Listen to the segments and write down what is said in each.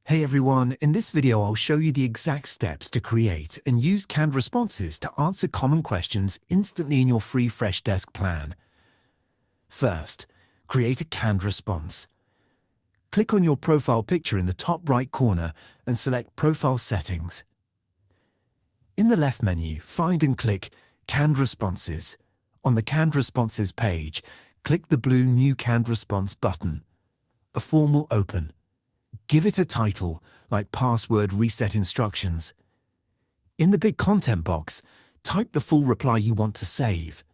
Hey everyone, in this video I'll show you the exact steps to create and use canned responses to answer common questions instantly in your free Freshdesk plan. First, create a canned response. Click on your profile picture in the top right corner and select Profile Settings. In the left menu, find and click Canned Responses. On the Canned Responses page, click the blue New Canned Response button. A form will open. Give it a title, like Password Reset Instructions. In the big content box, type the full reply you want to save.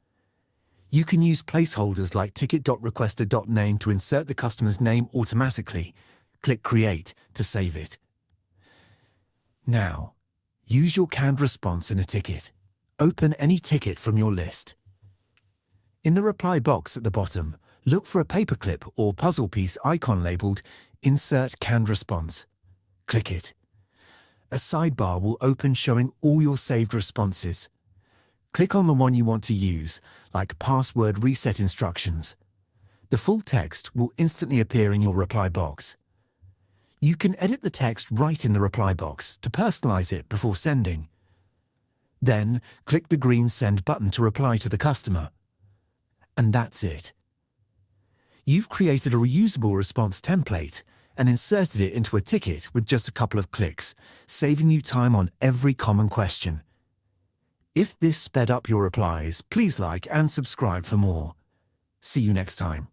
You can use placeholders like ticket.requester.name to insert the customer's name automatically. Click Create to save it. Now, use your canned response in a ticket. Open any ticket from your list. In the reply box at the bottom, look for a paperclip or puzzle piece icon labeled Insert Canned Response. Click it. A sidebar will open showing all your saved responses. Click on the one you want to use, like Password Reset Instructions. The full text will instantly appear in your reply box. You can edit the text right in the reply box to personalize it before sending. Then, click the green Send button to reply to the customer. And that's it. You've created a reusable response template and inserted it into a ticket with just a couple of clicks, saving you time on every common question. If this sped up your replies, please like and subscribe for more. See you next time.